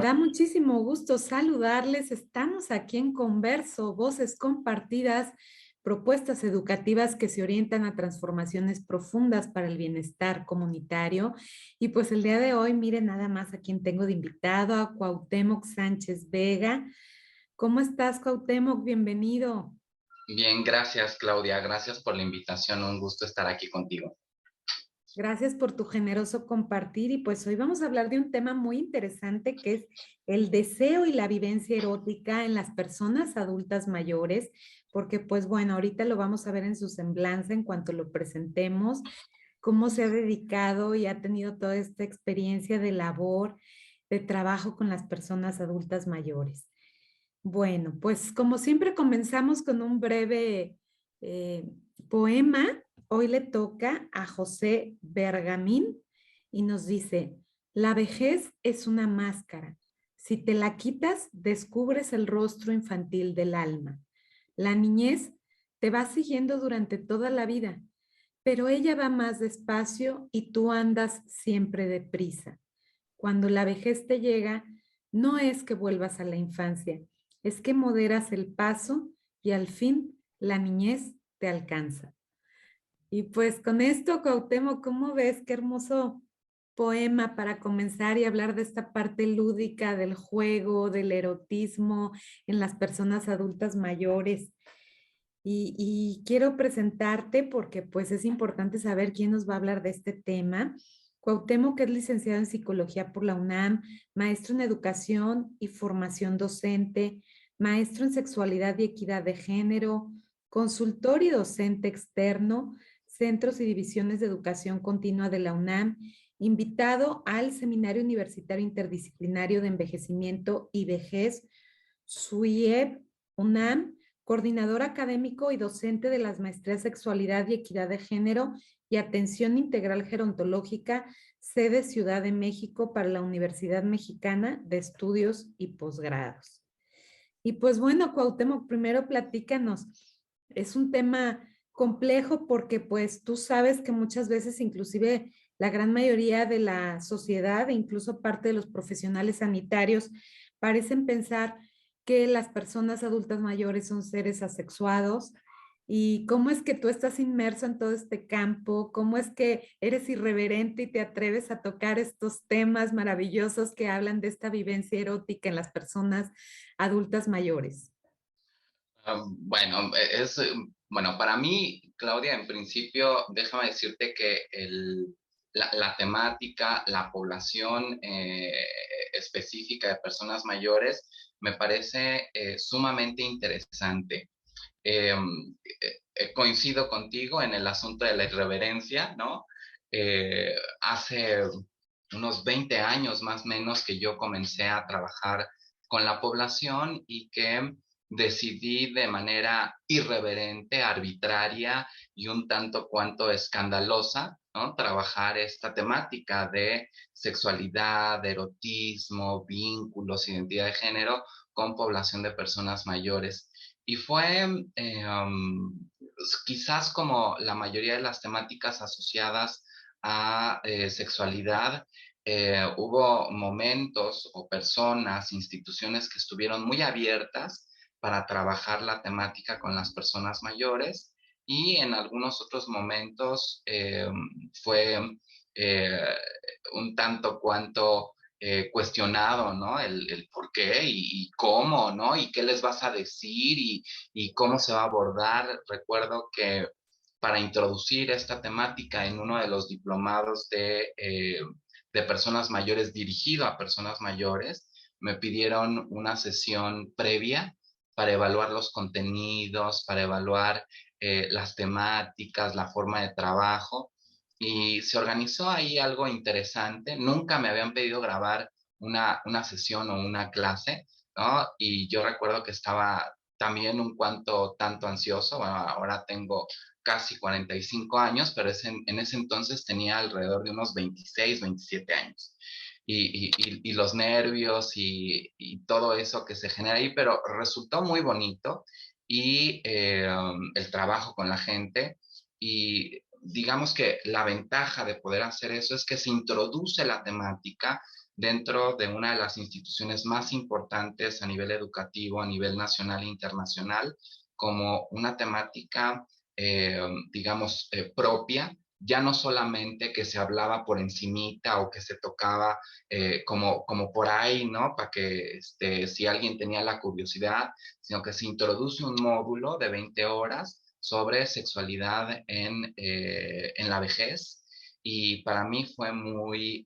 da muchísimo gusto saludarles. Estamos aquí en Converso, voces compartidas, propuestas educativas que se orientan a transformaciones profundas para el bienestar comunitario. Y pues el día de hoy, miren nada más a quien tengo de invitado, a Cuauhtémoc Sánchez Vega. ¿Cómo estás, Cuauhtémoc? Bienvenido. Bien, gracias Claudia, gracias por la invitación, un gusto estar aquí contigo. Gracias por tu generoso compartir y pues hoy vamos a hablar de un tema muy interesante que es el deseo y la vivencia erótica en las personas adultas mayores, porque pues bueno, ahorita lo vamos a ver en su semblanza en cuanto lo presentemos, cómo se ha dedicado y ha tenido toda esta experiencia de labor, de trabajo con las personas adultas mayores. Bueno, pues como siempre comenzamos con un breve eh, poema. Hoy le toca a José Bergamín y nos dice, la vejez es una máscara. Si te la quitas, descubres el rostro infantil del alma. La niñez te va siguiendo durante toda la vida, pero ella va más despacio y tú andas siempre deprisa. Cuando la vejez te llega, no es que vuelvas a la infancia, es que moderas el paso y al fin la niñez te alcanza. Y pues con esto, Cuauhtémoc, ¿cómo ves? Qué hermoso poema para comenzar y hablar de esta parte lúdica del juego, del erotismo en las personas adultas mayores. Y quiero presentarte porque pues es importante saber quién nos va a hablar de este tema. Cuauhtémoc, que es licenciado en Psicología por la UNAM, maestro en Educación y Formación Docente, maestro en Sexualidad y Equidad de Género, consultor y docente externo, centros y divisiones de educación continua de la UNAM, invitado al Seminario Universitario Interdisciplinario de Envejecimiento y Vejez, SUIEB UNAM, coordinador académico y docente de las maestrías Sexualidad y Equidad de Género y Atención Integral Gerontológica, sede Ciudad de México para la Universidad Mexicana de Estudios y Posgrados. Y pues bueno, Cuauhtémoc, primero platícanos. Es un tema complejo porque pues tú sabes que muchas veces inclusive la gran mayoría de la sociedad e incluso parte de los profesionales sanitarios parecen pensar que las personas adultas mayores son seres asexuados. ¿Y cómo es que tú estás inmerso en todo este campo? ¿Cómo es que eres irreverente y te atreves a tocar estos temas maravillosos que hablan de esta vivencia erótica en las personas adultas mayores? Bueno, bueno, para mí, Claudia, en principio, déjame decirte que la temática, la población específica de personas mayores me parece sumamente interesante. Eh, Coincido contigo en el asunto de la irreverencia, ¿no? Hace unos 20 años más o menos que yo comencé a trabajar con la población y que decidí de manera irreverente, arbitraria y un tanto cuanto escandalosa, ¿no? Trabajar esta temática de sexualidad, de erotismo, vínculos, identidad de género con población de personas mayores. Y fue quizás como la mayoría de las temáticas asociadas a sexualidad, hubo momentos o personas, instituciones que estuvieron muy abiertas para trabajar la temática con las personas mayores y en algunos otros momentos fue eh, un tanto cuanto cuestionado, ¿no? El por qué y cómo, ¿no? Y qué les vas a decir y cómo se va a abordar. Recuerdo que para introducir esta temática en uno de los diplomados de personas mayores dirigido a personas mayores, me pidieron una sesión previa para evaluar los contenidos, para evaluar las temáticas, la forma de trabajo. Y se organizó ahí algo interesante. Nunca me habían pedido grabar una sesión o una clase, ¿no? Y yo recuerdo que estaba también un cuanto tanto ansioso. Bueno, ahora tengo casi 45 años, pero en ese entonces tenía alrededor de unos 26, 27 años. Y los nervios y todo eso que se genera ahí, pero resultó muy bonito y el trabajo con la gente y digamos que la ventaja de poder hacer eso es que se introduce la temática dentro de una de las instituciones más importantes a nivel educativo, a nivel nacional e internacional, como una temática, digamos, propia, ya no solamente que se hablaba por encimita o que se tocaba como por ahí, ¿no? Para que si alguien tenía la curiosidad, sino que se introduce un módulo de 20 horas sobre sexualidad en la vejez. Y para mí fue muy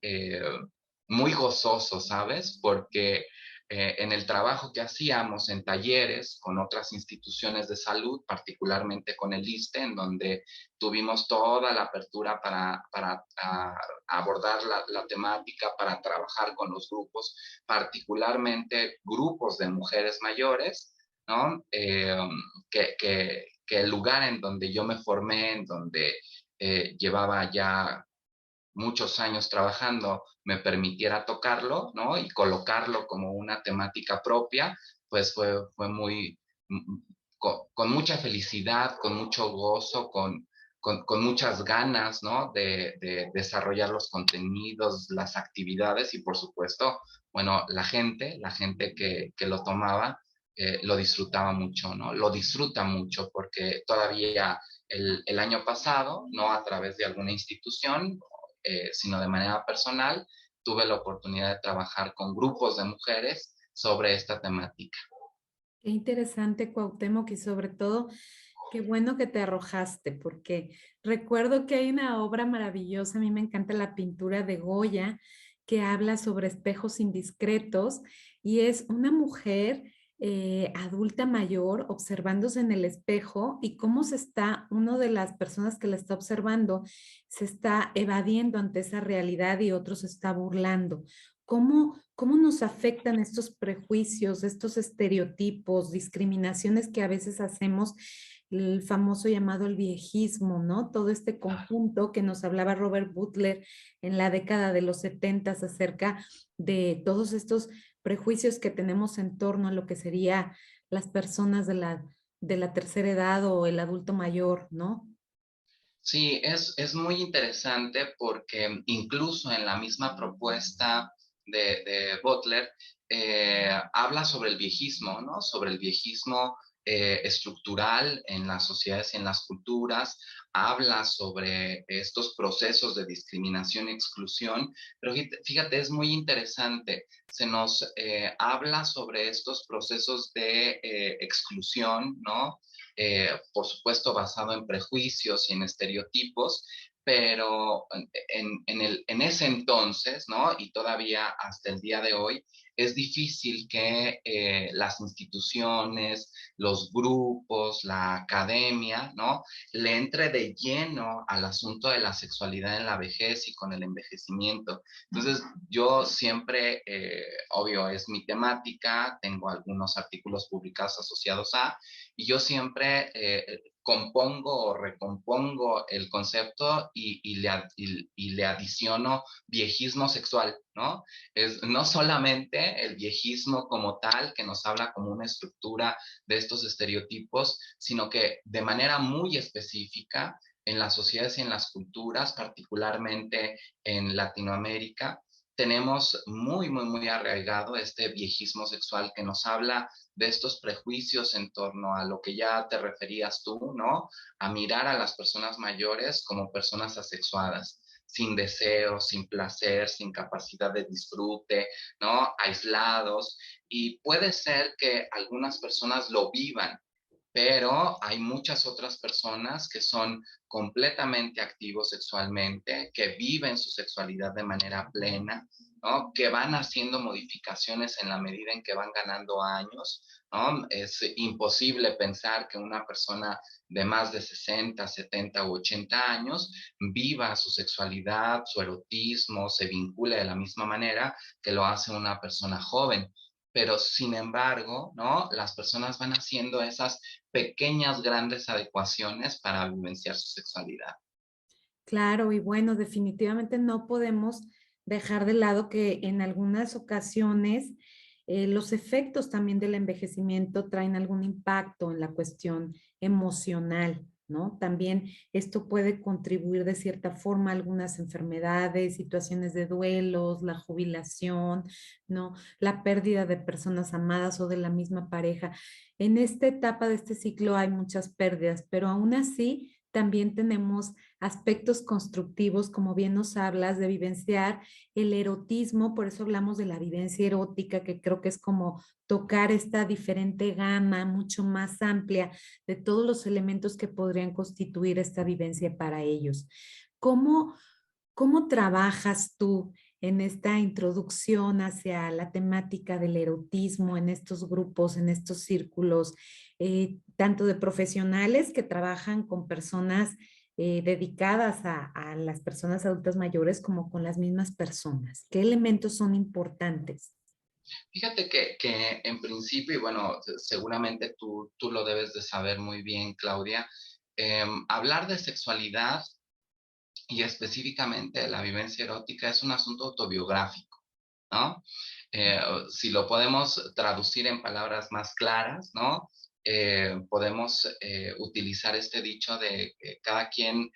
gozoso, ¿sabes? Porque en el trabajo que hacíamos en talleres con otras instituciones de salud, particularmente con el ISSSTE, en donde tuvimos toda la apertura para abordar la temática, para trabajar con los grupos, particularmente grupos de mujeres mayores, ¿no? Que el lugar en donde yo me formé, en donde llevaba ya muchos años trabajando me permitiera tocarlo, ¿no? Y colocarlo como una temática propia, pues fue muy, con mucha felicidad, con mucho gozo, con muchas ganas, ¿no? De desarrollar los contenidos, las actividades y por supuesto, bueno, la gente que lo tomaba, lo disfrutaba mucho, ¿no? Lo disfruta mucho porque todavía el año pasado, no a través de alguna institución, sino de manera personal, tuve la oportunidad de trabajar con grupos de mujeres sobre esta temática. Qué interesante, Cuauhtémoc, y sobre todo, qué bueno que te arrojaste, porque recuerdo que hay una obra maravillosa, a mí me encanta la pintura de Goya, que habla sobre espejos indiscretos, y es una mujer adulta mayor observándose en el espejo y cómo se está, uno de las personas que la está observando se está evadiendo ante esa realidad y otro se está burlando. ¿Cómo nos afectan estos prejuicios, estos estereotipos, discriminaciones que a veces hacemos, el famoso llamado el viejismo, ¿no? Todo este conjunto que nos hablaba Robert Butler en la década de los 70 acerca de todos estos prejuicios que tenemos en torno a lo que sería las personas de la tercera edad o el adulto mayor, ¿no? Sí, es muy interesante porque incluso en la misma propuesta de Butler, habla sobre el viejismo, ¿no? Sobre el viejismo estructural en las sociedades y en las culturas, habla sobre estos procesos de discriminación y exclusión, pero fíjate, es muy interesante, se nos habla sobre estos procesos de exclusión, ¿no? Por supuesto basado en prejuicios y en estereotipos, pero en ese entonces, ¿no? Y todavía hasta el día de hoy, es difícil que las instituciones, los grupos, la academia, ¿no? Le entre de lleno al asunto de la sexualidad en la vejez y con el envejecimiento. Entonces, yo siempre, obvio, es mi temática, tengo algunos artículos publicados asociados a, y yo siempre compongo o recompongo el concepto y le adiciono viejismo sexual, ¿no? Es no solamente el viejismo como tal, que nos habla como una estructura de estos estereotipos, sino que de manera muy específica en las sociedades y en las culturas, particularmente en Latinoamérica, tenemos muy arraigado este viejismo sexual que nos habla de estos prejuicios en torno a lo que ya te referías tú, ¿no? A mirar a las personas mayores como personas asexuadas, sin deseo, sin placer, sin capacidad de disfrute, ¿no? Aislados. Y puede ser que algunas personas lo vivan, pero hay muchas otras personas que son completamente activos sexualmente, que viven su sexualidad de manera plena, ¿no? Que van haciendo modificaciones en la medida en que van ganando años, ¿no? Es imposible pensar que una persona de más de 60, 70 u 80 años viva su sexualidad, su erotismo, se vincule de la misma manera que lo hace una persona joven. Pero sin embargo, ¿no? Las personas van haciendo esas pequeñas, grandes adecuaciones para vivenciar su sexualidad. Claro, y bueno, definitivamente no podemos dejar de lado que en algunas ocasiones los efectos también del envejecimiento traen algún impacto en la cuestión emocional, ¿no? También esto puede contribuir de cierta forma a algunas enfermedades, situaciones de duelos, la jubilación, ¿no? La pérdida de personas amadas o de la misma pareja. En esta etapa de este ciclo hay muchas pérdidas, pero aún así también tenemos aspectos constructivos, como bien nos hablas, de vivenciar el erotismo, por eso hablamos de la vivencia erótica, que creo que es como tocar esta diferente gama, mucho más amplia de todos los elementos que podrían constituir esta vivencia para ellos. ¿Cómo, cómo trabajas tú en esta introducción hacia la temática del erotismo en estos grupos, en estos círculos, tanto de profesionales que trabajan con personas dedicadas a las personas adultas mayores como con las mismas personas? ¿Qué elementos son importantes? Fíjate que en principio, y bueno, seguramente tú lo debes de saber muy bien, Claudia, hablar de sexualidad y específicamente de la vivencia erótica es un asunto autobiográfico, ¿no? Eh, si lo podemos traducir en palabras más claras, ¿no? Podemos utilizar este dicho de que cada quien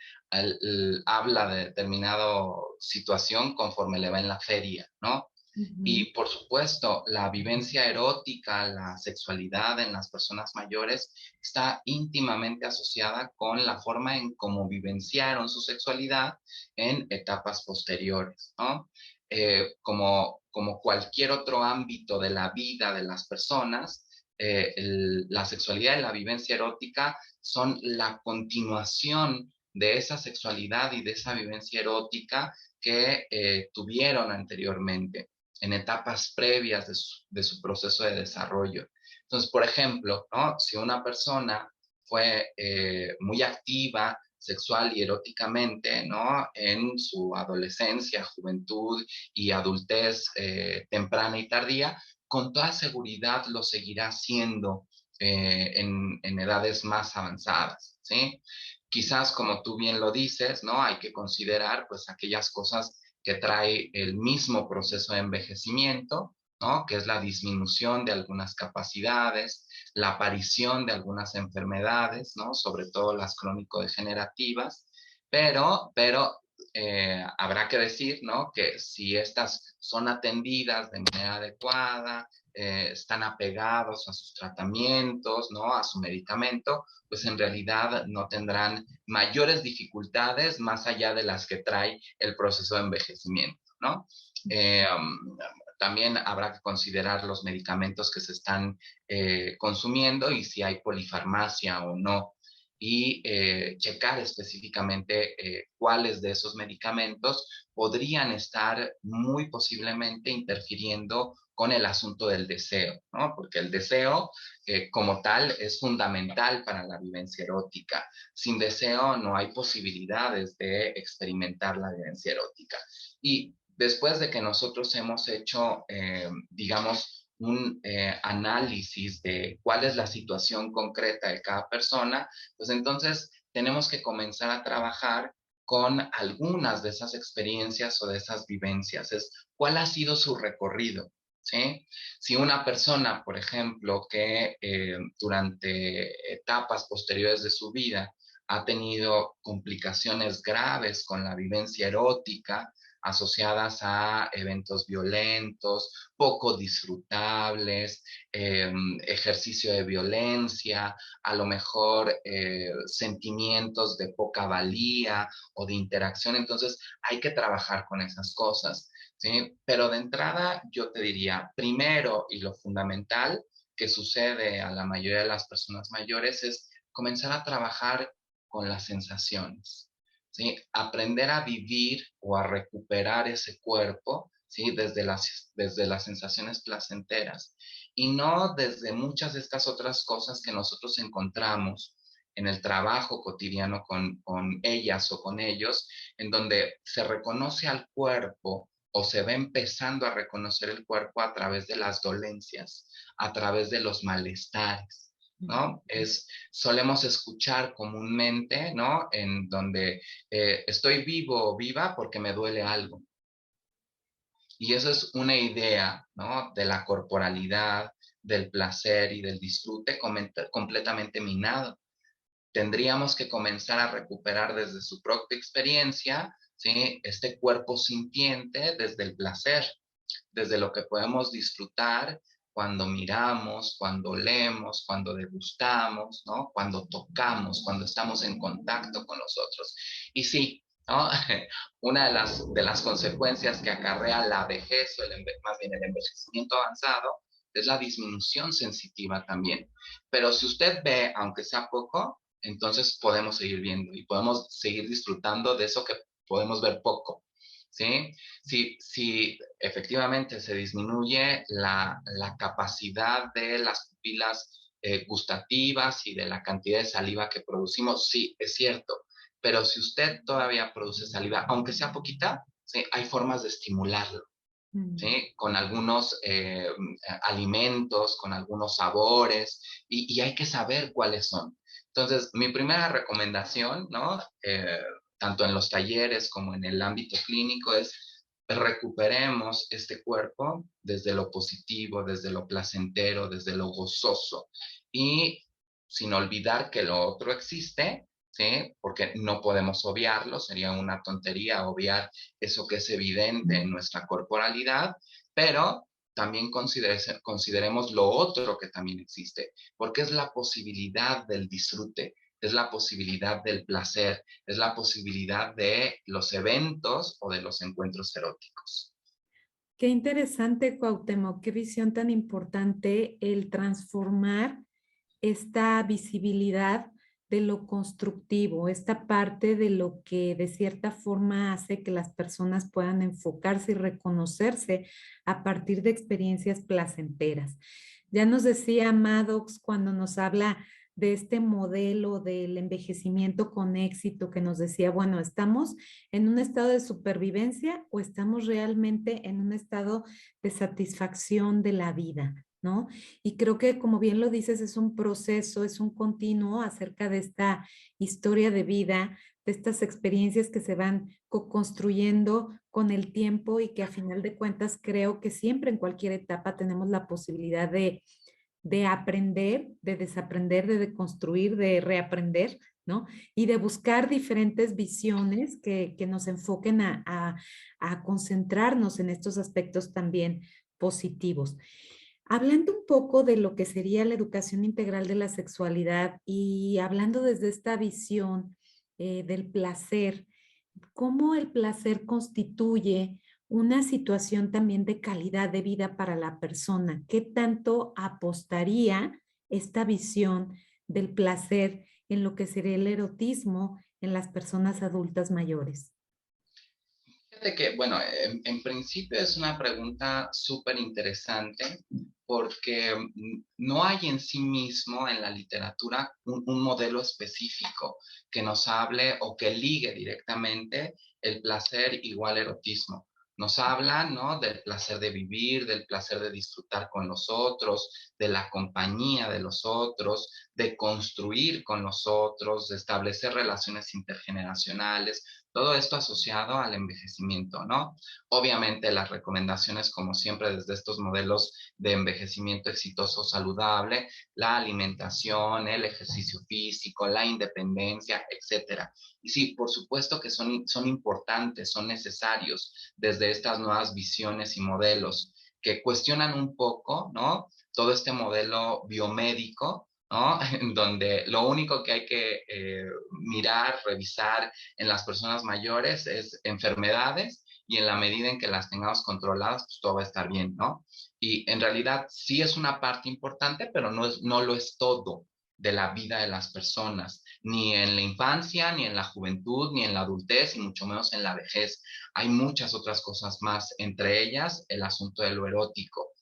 habla de determinada situación conforme le va en la feria, ¿no? Ujú. Y por supuesto, la vivencia erótica, la sexualidad en las personas mayores está íntimamente asociada con la forma en cómo vivenciaron su sexualidad en etapas posteriores, ¿no? Como cualquier otro ámbito de la vida de las personas, la sexualidad y la vivencia erótica son la continuación de esa sexualidad y de esa vivencia erótica que tuvieron anteriormente en etapas previas de su proceso de desarrollo. Entonces, por ejemplo, ¿no? Si una persona fue muy activa sexual y eróticamente, ¿no? En su adolescencia, juventud y adultez temprana y tardía, con toda seguridad lo seguirá haciendo en edades más avanzadas, ¿sí? Quizás, como tú bien lo dices, ¿no? Hay que considerar, pues, aquellas cosas que trae el mismo proceso de envejecimiento, ¿no? Que es la disminución de algunas capacidades, la aparición de algunas enfermedades, ¿no? Sobre todo las crónico-degenerativas, pero habrá que decir, ¿no? Que si estas son atendidas de manera adecuada, están apegados a sus tratamientos, ¿no? A su medicamento, pues en realidad no tendrán mayores dificultades más allá de las que trae el proceso de envejecimiento, ¿no? Eh, también habrá que considerar los medicamentos que se están consumiendo y si hay polifarmacia o no, y checar específicamente cuáles de esos medicamentos podrían estar muy posiblemente interfiriendo con el asunto del deseo, ¿no? Porque el deseo como tal es fundamental para la vivencia erótica. Sin deseo no hay posibilidades de experimentar la vivencia erótica. Y después de que nosotros hemos hecho, digamos, un análisis de cuál es la situación concreta de cada persona, pues entonces tenemos que comenzar a trabajar con algunas de esas experiencias o de esas vivencias. Es cuál ha sido su recorrido, ¿sí? Si una persona, por ejemplo, que durante etapas posteriores de su vida ha tenido complicaciones graves con la vivencia erótica, asociadas a eventos violentos, poco disfrutables, ejercicio de violencia, a lo mejor sentimientos de poca valía o de interacción. Entonces hay que trabajar con esas cosas, ¿sí? Pero de entrada yo te diría, primero y lo fundamental que sucede a la mayoría de las personas mayores es comenzar a trabajar con las sensaciones. ¿Sí? Aprender a vivir o a recuperar ese cuerpo, ¿sí? Desde las sensaciones placenteras y no desde muchas de estas otras cosas que nosotros encontramos en el trabajo cotidiano con ellas o con ellos, en donde se reconoce al cuerpo o se va empezando a reconocer el cuerpo a través de las dolencias, a través de los malestares, ¿no? Solemos escuchar comúnmente, ¿no? En donde estoy vivo o viva porque me duele algo. Y eso es una idea, ¿no? De la corporalidad, del placer y del disfrute completamente minado. tendríamos que comenzar a recuperar desde su propia experiencia, ¿sí? Este cuerpo sintiente desde el placer, desde lo que podemos disfrutar cuando miramos, cuando leemos, cuando degustamos, ¿no? Cuando tocamos, cuando estamos en contacto con los otros. Y sí, ¿no? Una de las consecuencias que acarrea la vejez, o más bien el envejecimiento avanzado, es la disminución sensitiva también. Pero si usted ve, aunque sea poco, entonces podemos seguir viendo y podemos seguir disfrutando de eso que podemos ver poco, ¿sí? Si efectivamente se disminuye la capacidad de las pupilas gustativas y de la cantidad de saliva que producimos, sí, es cierto. Pero si usted todavía produce saliva, aunque sea poquita, ¿sí? Hay formas de estimularlo, Mm. ¿sí? Con algunos alimentos, con algunos sabores, y hay que saber cuáles son. Entonces, mi primera recomendación, ¿no? Tanto en los talleres como en el ámbito clínico, es recuperemos este cuerpo desde lo positivo, desde lo placentero, desde lo gozoso, y sin olvidar que lo otro existe, ¿sí? Porque no podemos obviarlo, sería una tontería obviar eso que es evidente en nuestra corporalidad, pero también consideremos lo otro que también existe, porque es la posibilidad del disfrute, es la posibilidad del placer, es la posibilidad de los eventos o de los encuentros eróticos. Qué interesante, Cuauhtémoc, qué visión tan importante el transformar esta visibilidad de lo constructivo, esta parte de lo que de cierta forma hace que las personas puedan enfocarse y reconocerse a partir de experiencias placenteras. Ya nos decía Maddox cuando nos habla de este modelo del envejecimiento con éxito, que nos decía, bueno, ¿estamos en un estado de supervivencia o estamos realmente en un estado de satisfacción de la vida? ¿No? Y creo que, como bien lo dices, es un proceso, es un continuo acerca de esta historia de vida, de estas experiencias que se van co-construyendo con el tiempo y que a final de cuentas creo que siempre en cualquier etapa tenemos la posibilidad de aprender, de desaprender, de deconstruir, de reaprender, ¿no? Y de buscar diferentes visiones que nos enfoquen a concentrarnos en estos aspectos también positivos. Hablando un poco de lo que sería la educación integral de la sexualidad y hablando desde esta visión del placer, ¿cómo el placer constituye una situación también de calidad de vida para la persona? ¿Qué tanto apostaría esta visión del placer en lo que sería el erotismo en las personas adultas mayores? Fíjate que, bueno, en principio es una pregunta súper interesante porque no hay en sí mismo en la literatura un modelo específico que nos hable o que ligue directamente el placer igual erotismo. Nos habla, ¿no? Del placer de vivir, del placer de disfrutar con los otros, de la compañía de los otros, de construir con los otros, de establecer relaciones intergeneracionales, todo esto asociado al envejecimiento, ¿no? Obviamente las recomendaciones, como siempre, desde estos modelos de envejecimiento exitoso saludable, la alimentación, el ejercicio físico, la independencia, etcétera. Y sí, por supuesto que son importantes, son necesarios desde estas nuevas visiones y modelos que cuestionan un poco, ¿no? Todo este modelo biomédico, ¿no? En donde lo único que hay que mirar, revisar en las personas mayores es enfermedades, y en la medida en que las tengamos controladas, pues todo va a estar bien, ¿no? Y en realidad sí es una parte importante, pero no lo es todo de la vida de las personas, ni en la infancia, ni en la juventud, ni en la adultez, y mucho menos en la vejez. Hay muchas otras cosas más, entre ellas el asunto de lo erótico.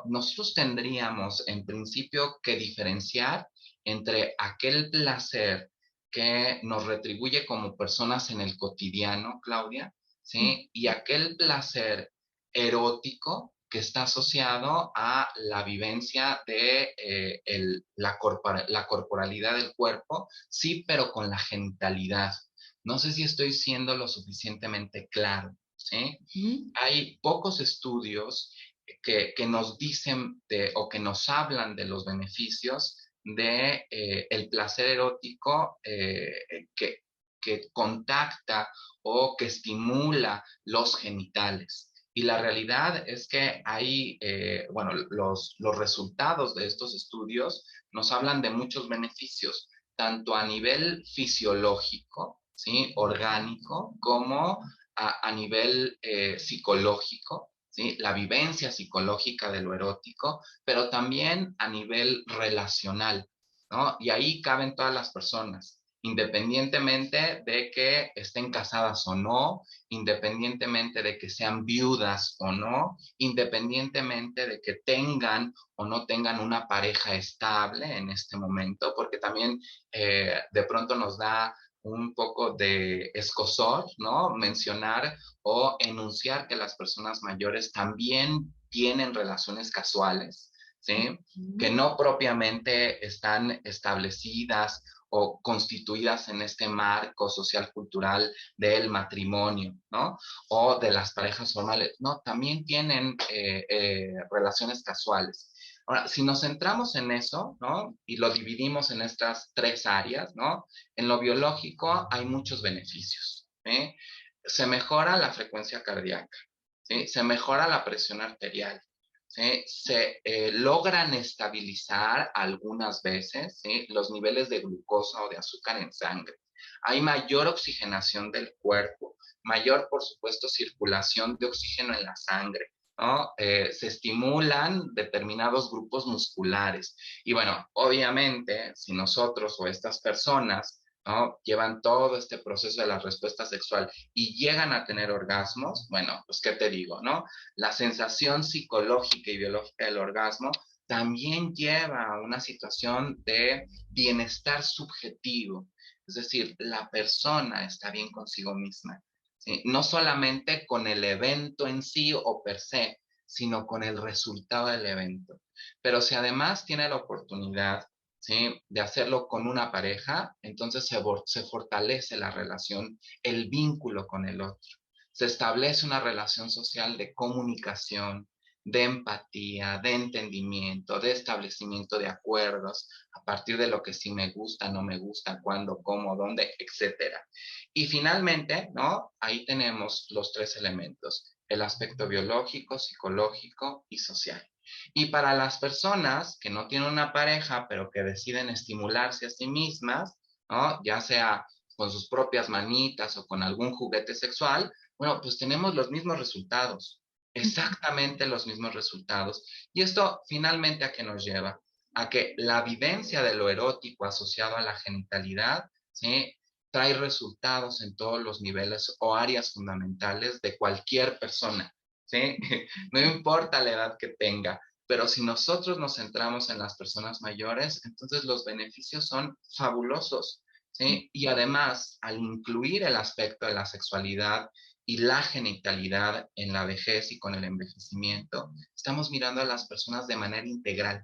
Nosotros tendríamos en principio que diferenciar entre aquel placer que nos retribuye como personas en el cotidiano, Claudia, ¿sí? Y aquel placer erótico que está asociado a la vivencia de la corporalidad del cuerpo, sí, pero con la genitalidad. No sé si estoy siendo lo suficientemente claro, ¿sí? ¿Mm? Hay pocos estudios que nos dicen o que nos hablan de los beneficios de el placer erótico que contacta o que estimula los genitales. Y la realidad es que hay, bueno, los resultados de estos estudios nos hablan de muchos beneficios, tanto a nivel fisiológico, ¿sí? Orgánico, como a nivel psicológico, ¿sí? La vivencia psicológica de lo erótico, pero también a nivel relacional, ¿no? Y ahí caben todas las personas, independientemente de que estén casadas o no, independientemente de que sean viudas o no, independientemente de que tengan o no tengan una pareja estable en este momento, porque también de pronto nos da un poco de escozor, ¿no? Mencionar o enunciar que las personas mayores también tienen relaciones casuales, ¿sí? Que no propiamente están establecidas o constituidas en este marco social cultural del matrimonio, ¿no? O de las parejas formales, no, también tienen relaciones casuales. Ahora, si nos centramos en eso, ¿no? Y lo dividimos en estas tres áreas, ¿no? En lo biológico hay muchos beneficios, ¿sí? Se mejora la frecuencia cardíaca, ¿sí? Se mejora la presión arterial, ¿sí? Se logran estabilizar algunas veces, ¿sí? Los niveles de glucosa o de azúcar en sangre. Hay mayor oxigenación del cuerpo, mayor, por supuesto, circulación de oxígeno en la sangre, ¿no? Se estimulan determinados grupos musculares. Y bueno, obviamente, si nosotros o estas personas, ¿no? Llevan todo este proceso de la respuesta sexual y llegan a tener orgasmos, bueno, pues qué te digo, ¿no? La sensación psicológica y biológica del orgasmo también lleva a una situación de bienestar subjetivo, es decir, la persona está bien consigo misma, ¿sí? No solamente con el evento en sí o per se, sino con el resultado del evento. Pero si además tiene la oportunidad, ¿sí? De hacerlo con una pareja, entonces se fortalece la relación, el vínculo con el otro. Se establece una relación social de comunicación, de empatía, de entendimiento, de establecimiento de acuerdos a partir de lo que sí me gusta, no me gusta, cuándo, cómo, dónde, etcétera. Y finalmente, ¿no? Ahí tenemos los tres elementos, el aspecto biológico, psicológico y social. Y para las personas que no tienen una pareja, pero que deciden estimularse a sí mismas, ¿no? Ya sea con sus propias manitas o con algún juguete sexual, bueno, pues tenemos los mismos resultados, exactamente los mismos resultados. Y esto finalmente a qué nos lleva? A que la vivencia de lo erótico asociado a la genitalidad, ¿sí? Trae resultados en todos los niveles o áreas fundamentales de cualquier persona, ¿sí? No importa la edad que tenga, pero si nosotros nos centramos en las personas mayores, entonces los beneficios son fabulosos, ¿sí? Y además, al incluir el aspecto de la sexualidad y la genitalidad en la vejez y con el envejecimiento, estamos mirando a las personas de manera integral.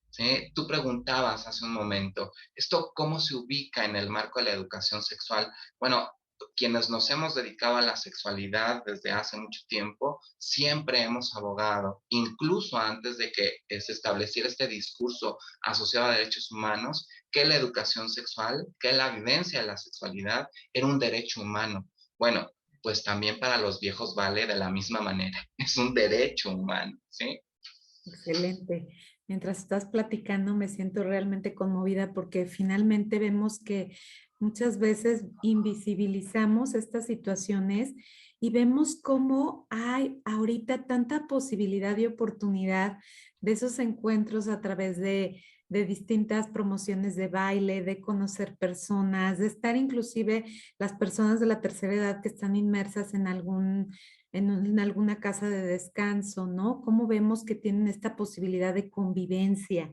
¿Sí? Tú preguntabas hace un momento, ¿esto cómo se ubica en el marco de la educación sexual? Bueno, quienes nos hemos dedicado a la sexualidad desde hace mucho tiempo, siempre hemos abogado, incluso antes de que se estableciera este discurso asociado a derechos humanos, que la educación sexual, que la vivencia de la sexualidad era un derecho humano. Bueno, pues también para los viejos vale de la misma manera, es un derecho humano, ¿sí? Excelente. Mientras estás platicando, me siento realmente conmovida porque finalmente vemos que muchas veces invisibilizamos estas situaciones y vemos cómo hay ahorita tanta posibilidad y oportunidad de esos encuentros a través de distintas promociones de baile, de conocer personas, de estar inclusive las personas de la tercera edad que están inmersas en en alguna casa de descanso, ¿no? Cómo vemos que tienen esta posibilidad de convivencia.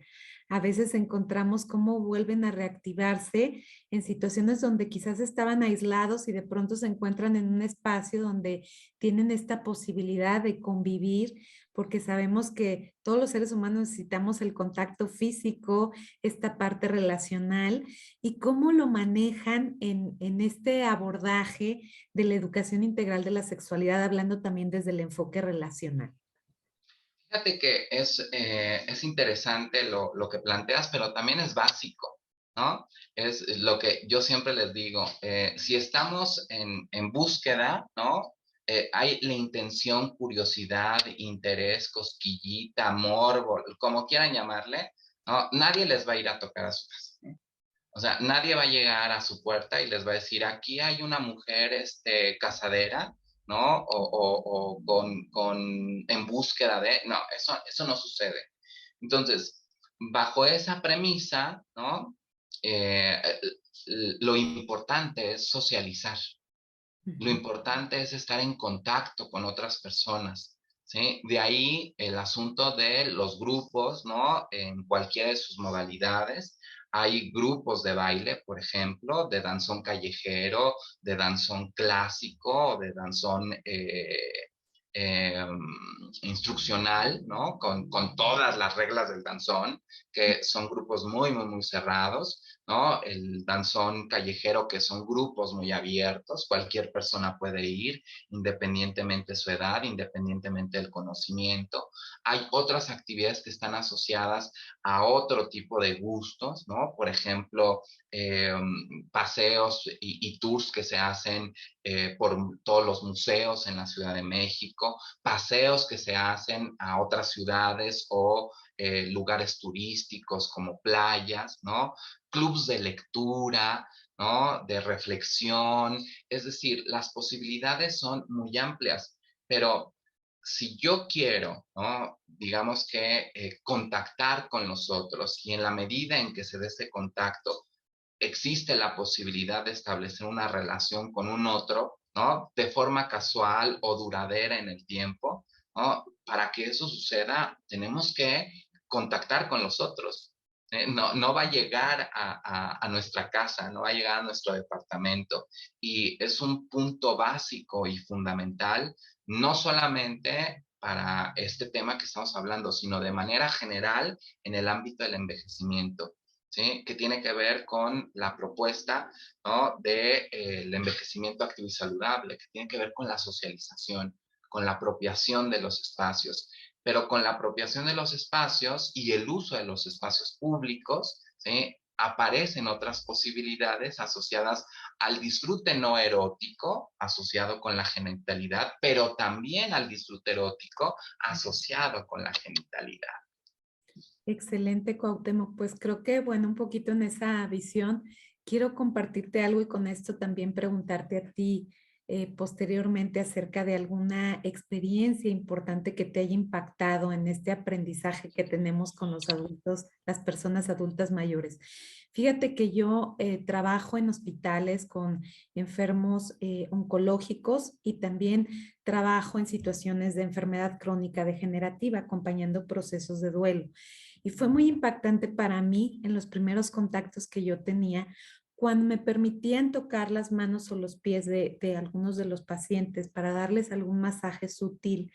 A veces encontramos cómo vuelven a reactivarse en situaciones donde quizás estaban aislados y de pronto se encuentran en un espacio donde tienen esta posibilidad de convivir, porque sabemos que todos los seres humanos necesitamos el contacto físico, esta parte relacional, y cómo lo manejan en este abordaje de la educación integral de la sexualidad, hablando también desde el enfoque relacional. Fíjate que es interesante lo que planteas, pero también es básico, ¿no? Es lo que yo siempre les digo, si estamos en búsqueda, ¿no? Hay la intención, curiosidad, interés, cosquillita, morbo, como quieran llamarle, ¿no? Nadie les va a ir a tocar a su casa, ¿no? O sea, nadie va a llegar a su puerta y les va a decir, aquí hay una mujer, casadera, ¿no? O en búsqueda de... No, eso no sucede. Entonces, bajo esa premisa, ¿no? Eh, lo importante es socializar. Lo Ujú. importante es estar en contacto con otras personas, ¿sí? De ahí el asunto de los grupos, ¿no? En cualquiera de sus modalidades. Hay grupos de baile, por ejemplo, de danzón callejero, de danzón clásico, de danzón eh, instruccional, ¿no? Con todas las reglas del danzón, que son grupos muy, muy, muy cerrados, ¿no? El danzón callejero, que son grupos muy abiertos, cualquier persona puede ir, independientemente de su edad, independientemente del conocimiento. Hay otras actividades que están asociadas a otro tipo de gustos, ¿no? Por ejemplo, eh, paseos y tours que se hacen por todos los museos en la Ciudad de México, paseos que se hacen a otras ciudades o lugares turísticos como playas, ¿no? Clubs de lectura, ¿no? De reflexión, es decir, las posibilidades son muy amplias, pero si yo quiero, ¿no? Digamos que contactar con los otros y en la medida en que se dé ese contacto, existe la posibilidad de establecer una relación con un otro, ¿no? De forma casual o duradera en el tiempo, ¿no? Para que eso suceda, tenemos que contactar con los otros. No va a llegar a nuestra casa, no va a llegar a nuestro departamento. Y es un punto básico y fundamental, no solamente para este tema que estamos hablando, sino de manera general en el ámbito del envejecimiento. ¿Sí? Que tiene que ver con la propuesta, ¿no? De, el envejecimiento activo y saludable, que tiene que ver con la socialización, con la apropiación de los espacios, pero con la apropiación de los espacios y el uso de los espacios públicos, ¿sí? Aparecen otras posibilidades asociadas al disfrute no erótico, asociado con la genitalidad, pero también al disfrute erótico asociado con la genitalidad. Excelente, Cuauhtémoc. Pues creo que, bueno, un poquito en esa visión, quiero compartirte algo y con esto también preguntarte a ti posteriormente acerca de alguna experiencia importante que te haya impactado en este aprendizaje que tenemos con los adultos, las personas adultas mayores. Fíjate que yo trabajo en hospitales con enfermos oncológicos y también trabajo en situaciones de enfermedad crónica degenerativa, acompañando procesos de duelo. Y fue muy impactante para mí en los primeros contactos que yo tenía cuando me permitían tocar las manos o los pies de algunos de los pacientes para darles algún masaje sutil,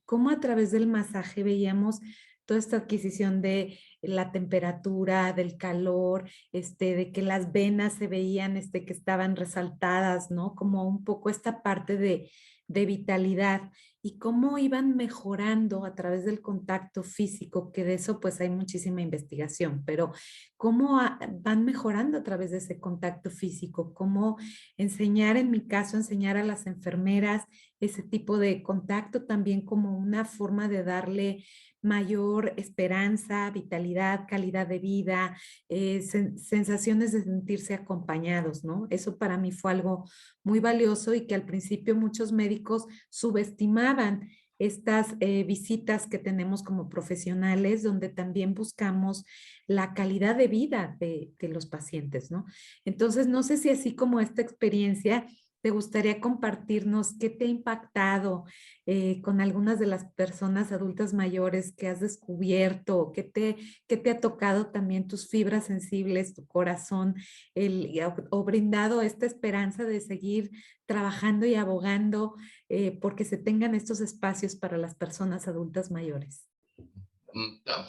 cómo a través del masaje veíamos toda esta adquisición de la temperatura, del calor, de que las venas se veían, que estaban resaltadas, ¿no? Como un poco esta parte de vitalidad y cómo iban mejorando a través del contacto físico, que de eso pues hay muchísima investigación, pero cómo van mejorando a través de ese contacto físico, cómo enseñar, en mi caso, enseñar a las enfermeras ese tipo de contacto también como una forma de darle mayor esperanza, vitalidad, calidad de vida, sensaciones de sentirse acompañados, ¿no? Eso para mí fue algo muy valioso y que al principio muchos médicos subestimaban estas visitas que tenemos como profesionales, donde también buscamos la calidad de vida de los pacientes, ¿no? Entonces, no sé si así como esta experiencia ¿te gustaría compartirnos qué te ha impactado con algunas de las personas adultas mayores que has descubierto? Qué te ha tocado también tus fibras sensibles, tu corazón, o brindado esta esperanza de seguir trabajando y abogando porque se tengan estos espacios para las personas adultas mayores?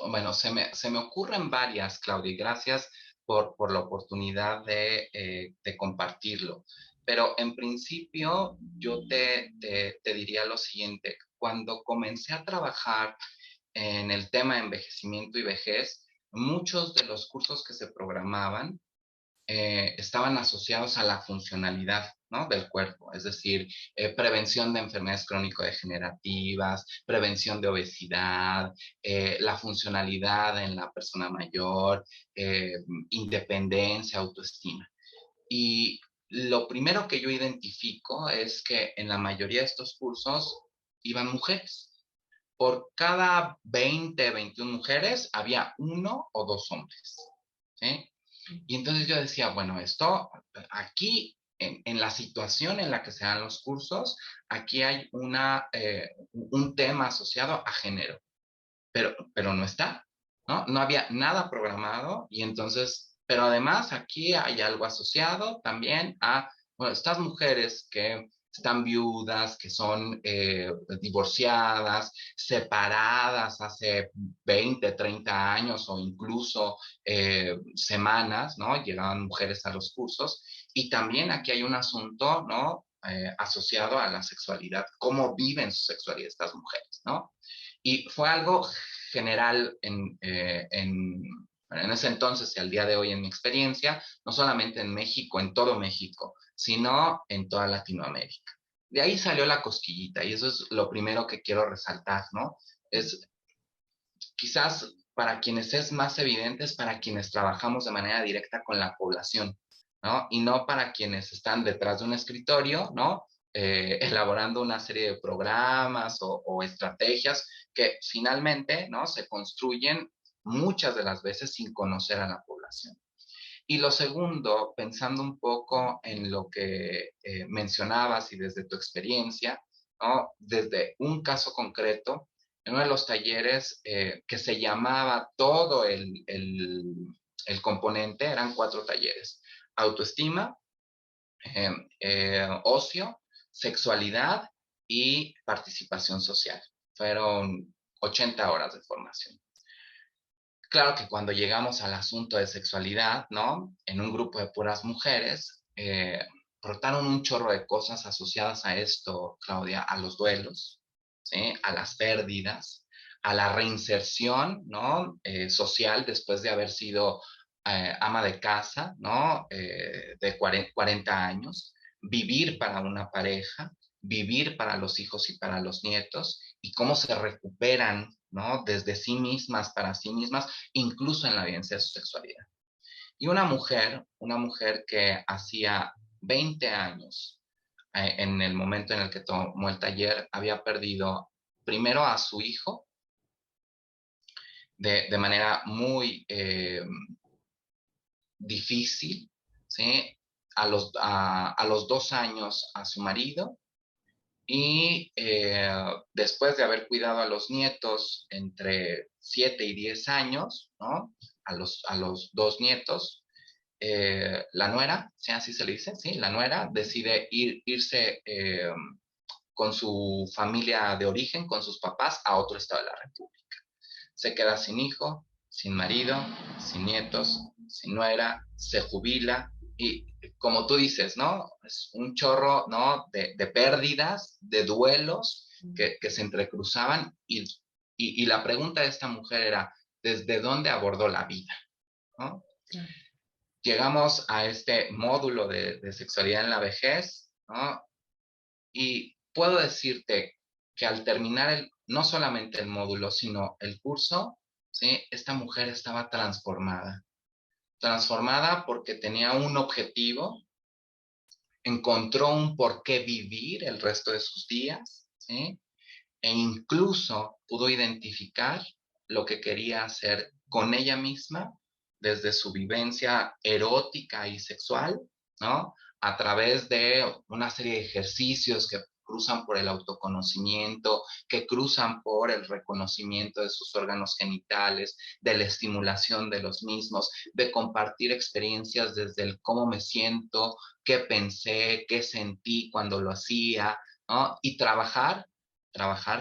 Bueno, se me ocurren varias, Claudia, y gracias por la oportunidad de compartirlo. Pero en principio yo te diría lo siguiente, cuando comencé a trabajar en el tema de envejecimiento y vejez, muchos de los cursos que se programaban estaban asociados a la funcionalidad, ¿no?, del cuerpo, es decir, prevención de enfermedades crónico-degenerativas, prevención de obesidad, la funcionalidad en la persona mayor, eh, independencia, autoestima. Y lo primero que yo identifico es que en la mayoría de estos cursos iban mujeres. Por cada 20, 21 mujeres había uno o dos hombres, ¿sí? Y entonces yo decía, bueno, esto aquí, en la situación en la que se dan los cursos, aquí hay un tema asociado a género, pero no está, ¿no? No había nada programado y entonces, pero además aquí hay algo asociado también a, bueno, estas mujeres que están viudas, que son divorciadas, separadas hace 20, 30 años o incluso semanas, ¿no? Llegaban mujeres a los cursos. Y también aquí hay un asunto, ¿no? Asociado a la sexualidad, cómo viven su sexualidad estas mujeres, ¿no? Y fue algo general en ese entonces y al día de hoy en mi experiencia, no solamente en México, en todo México, sino en toda Latinoamérica. De ahí salió la cosquillita y eso es lo primero que quiero resaltar, ¿no? Es quizás para quienes es más evidente, es para quienes trabajamos de manera directa con la población, ¿no? Y no para quienes están detrás de un escritorio, ¿no? Elaborando una serie de programas o estrategias que finalmente, ¿no?, se construyen muchas de las veces sin conocer a la población. Y lo segundo, pensando un poco en lo que mencionabas y desde tu experiencia, ¿no?, desde un caso concreto, en uno de los talleres que se llamaba todo el componente, eran 4 talleres: autoestima, ocio, sexualidad y participación social. Fueron 80 horas de formación. Claro que cuando llegamos al asunto de sexualidad, ¿no?, en un grupo de puras mujeres, brotaron un chorro de cosas asociadas a esto, Claudia, a los duelos, ¿sí?, a las pérdidas, a la reinserción, ¿no?, social después de haber sido ama de casa, ¿no?, de 40 años, vivir para una pareja, vivir para los hijos y para los nietos, y cómo se recuperan, ¿no?, desde sí mismas, para sí mismas, incluso en la vivencia de su sexualidad. Y una mujer que hacía 20 años, en el momento en el que tomó el taller, había perdido primero a su hijo de manera muy difícil, ¿sí? A los 2 años a su marido, y después de haber cuidado a los nietos entre 7 y 10 años, ¿no?, a los 2 nietos, la nuera, ¿sí?, así se le dice, ¿sí?, la nuera decide irse con su familia de origen, con sus papás, a otro estado de la República. Se queda sin hijo, sin marido, sin nietos, sin nuera, se jubila y, como tú dices, ¿no?, es un chorro, ¿no?, de pérdidas, de duelos que se entrecruzaban y la pregunta de esta mujer era, ¿desde dónde abordó la vida?, ¿no? Claro. Llegamos a este módulo de sexualidad en la vejez, ¿no? Y puedo decirte que al terminar no solamente el módulo, sino el curso, ¿sí?, esta mujer estaba transformada. Transformada porque tenía un objetivo, encontró un por qué vivir el resto de sus días, ¿sí?, e incluso pudo identificar lo que quería hacer con ella misma desde su vivencia erótica y sexual, ¿no?, a través de una serie de ejercicios que cruzan por el autoconocimiento, que cruzan por el reconocimiento de sus órganos genitales, de la estimulación de los mismos, de compartir experiencias desde el cómo me siento, qué pensé, qué sentí cuando lo hacía, ¿no? Y trabajar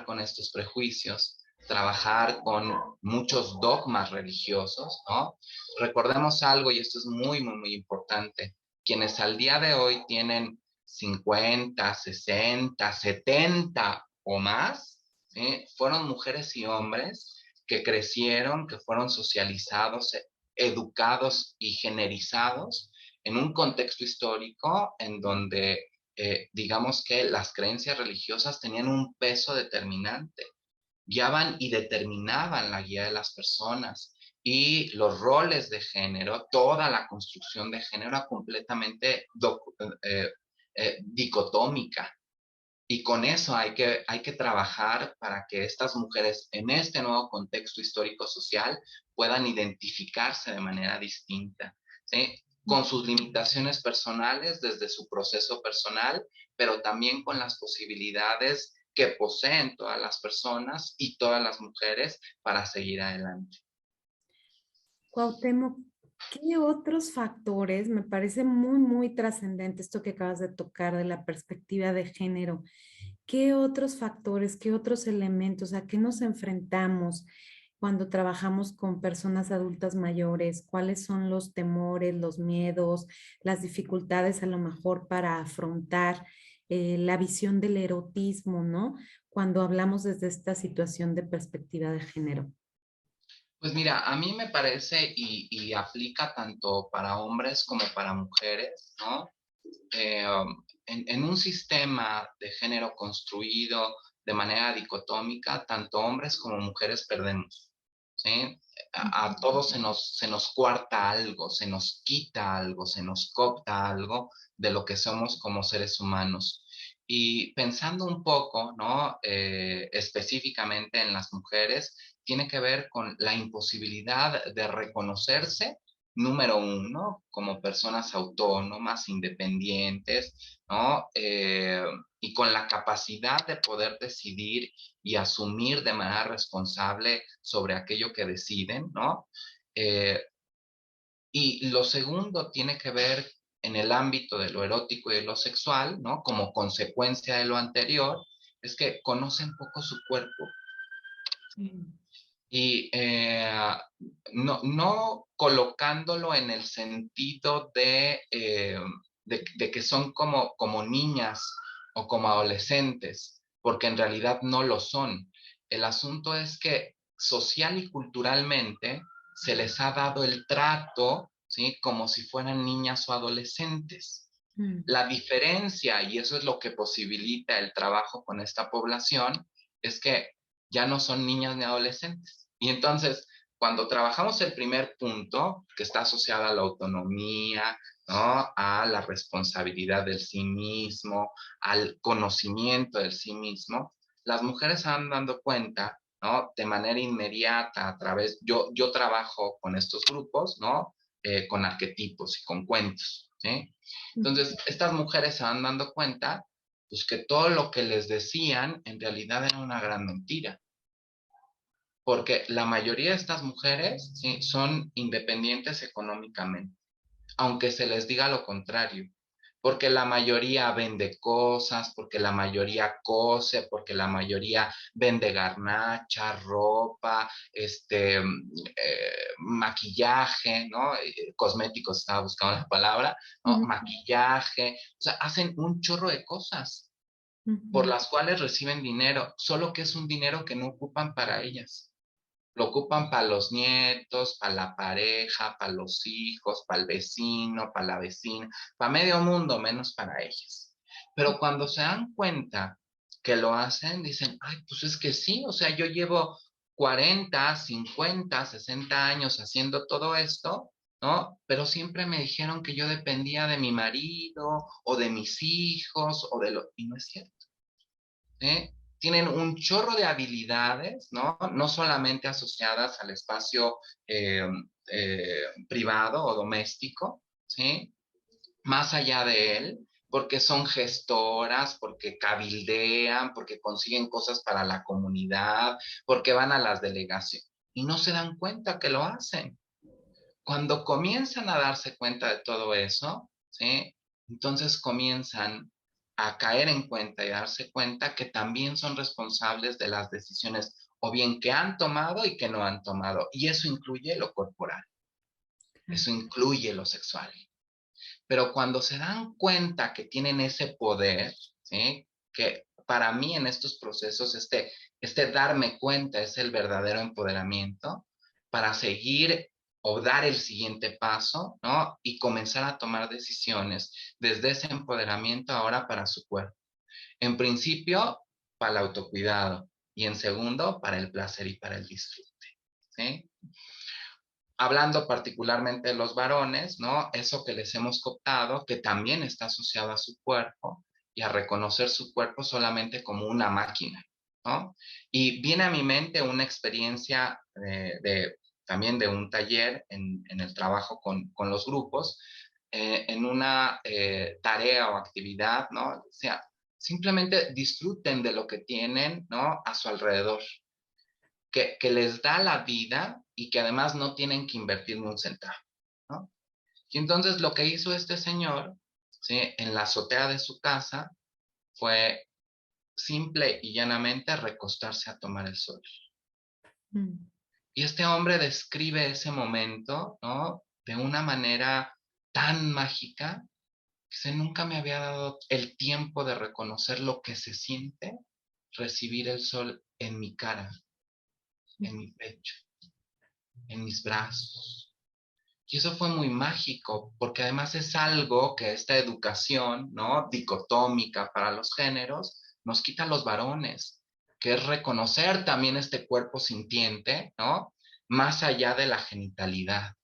con estos prejuicios, trabajar con muchos dogmas religiosos, ¿no? Recordemos algo, y esto es muy, muy, muy importante: quienes al día de hoy tienen 50, 60, 70 o más, ¿sí?, fueron mujeres y hombres que crecieron, que fueron socializados, educados y generizados en un contexto histórico en donde, digamos que las creencias religiosas tenían un peso determinante, guiaban y determinaban la guía de las personas. Y los roles de género, toda la construcción de género era completamente dicotómica. Y con eso hay que trabajar para que estas mujeres en este nuevo contexto histórico-social puedan identificarse de manera distinta, ¿sí? Con sus limitaciones personales desde su proceso personal, pero también con las posibilidades que poseen todas las personas y todas las mujeres para seguir adelante. Cuauhtémoc, ¿qué otros factores? Me parece muy, muy trascendente esto que acabas de tocar de la perspectiva de género. ¿Qué otros factores, qué otros elementos, a qué nos enfrentamos cuando trabajamos con personas adultas mayores? ¿Cuáles son los temores, los miedos, las dificultades a lo mejor para afrontar la visión del erotismo, ¿no? Cuando hablamos desde esta situación de perspectiva de género. Pues mira, a mí me parece y aplica tanto para hombres como para mujeres, ¿no? En un sistema de género construido de manera dicotómica, tanto hombres como mujeres perdemos, ¿sí? A todos se nos cuarta algo, se nos quita algo, se nos copta algo de lo que somos como seres humanos. Y pensando un poco, ¿no? Específicamente en las mujeres, tiene que ver con la imposibilidad de reconocerse, número uno, como personas autónomas, independientes, ¿no? Y con la capacidad de poder decidir y asumir de manera responsable sobre aquello que deciden, ¿no? Eh, y lo segundo tiene que ver en el ámbito de lo erótico y de lo sexual, ¿no? Como consecuencia de lo anterior, es que conocen poco su cuerpo. Mm. Y no colocándolo en el sentido de que son como niñas o como adolescentes, porque en realidad no lo son. El asunto es que social y culturalmente se les ha dado el trato, ¿sí? Como si fueran niñas o adolescentes. Mm. La diferencia, y eso es lo que posibilita el trabajo con esta población, es que ya no son niñas ni adolescentes. Y entonces, cuando trabajamos el primer punto, que está asociado a la autonomía, ¿no? A la responsabilidad del sí mismo, al conocimiento del sí mismo, las mujeres se van dando cuenta, ¿no? De manera inmediata a través, yo trabajo con estos grupos, ¿no? Con arquetipos y con cuentos, ¿sí? Entonces, estas mujeres se van dando cuenta, pues que todo lo que les decían en realidad era una gran mentira, porque la mayoría de estas mujeres, ¿sí? Son independientes económicamente, aunque se les diga lo contrario, porque la mayoría vende cosas, porque la mayoría cose, porque la mayoría vende garnacha, ropa, maquillaje, ¿no? Cosméticos, estaba buscando la palabra, ¿no? Ujú, Maquillaje, o sea, hacen un chorro de cosas por ujú. las cuales reciben dinero, solo que es un dinero que no ocupan para ellas. Lo ocupan para los nietos, para la pareja, para los hijos, para el vecino, para la vecina, para medio mundo, menos para ellas. Pero cuando se dan cuenta que lo hacen, dicen, ay, pues es que sí, o sea, yo llevo 40, 50, 60 años haciendo todo esto, ¿no? Pero siempre me dijeron que yo dependía de mi marido o de mis hijos o de lo... Y no es cierto. ¿Eh? Tienen un chorro de habilidades, ¿no? No solamente asociadas al espacio privado o doméstico, ¿sí? Más allá de él, porque son gestoras, porque cabildean, porque consiguen cosas para la comunidad, porque van a las delegaciones y no se dan cuenta que lo hacen. Cuando comienzan a darse cuenta de todo eso, ¿sí? Entonces comienzan a caer en cuenta y darse cuenta que también son responsables de las decisiones o bien que han tomado y que no han tomado. Y eso incluye lo corporal, eso incluye lo sexual. Pero cuando se dan cuenta que tienen ese poder, ¿sí? Que para mí en estos procesos, este darme cuenta es el verdadero empoderamiento para seguir o dar el siguiente paso, ¿no? Y comenzar a tomar decisiones desde ese empoderamiento ahora para su cuerpo. En principio, para el autocuidado y en segundo, para el placer y para el disfrute, ¿sí? Hablando particularmente de los varones, ¿no? Eso que les hemos cooptado, que también está asociado a su cuerpo y a reconocer su cuerpo solamente como una máquina, ¿no? Y viene a mi mente una experiencia también de un taller en el trabajo con los grupos, en una tarea o actividad, ¿no? O sea, simplemente disfruten de lo que tienen, ¿no? A su alrededor, que les da la vida y que además no tienen que invertir ni un centavo, ¿no? Y entonces lo que hizo este señor, ¿sí? En la azotea de su casa fue simple y llanamente recostarse a tomar el sol. Mm. Y este hombre describe ese momento, ¿no? De una manera tan mágica que se nunca me había dado el tiempo de reconocer lo que se siente recibir el sol en mi cara, en mi pecho, en mis brazos. Y eso fue muy mágico, porque además es algo que esta educación, ¿no? Dicotómica para los géneros, nos quita a los varones, que es reconocer también este cuerpo sintiente, ¿no? Más allá de la genitalidad,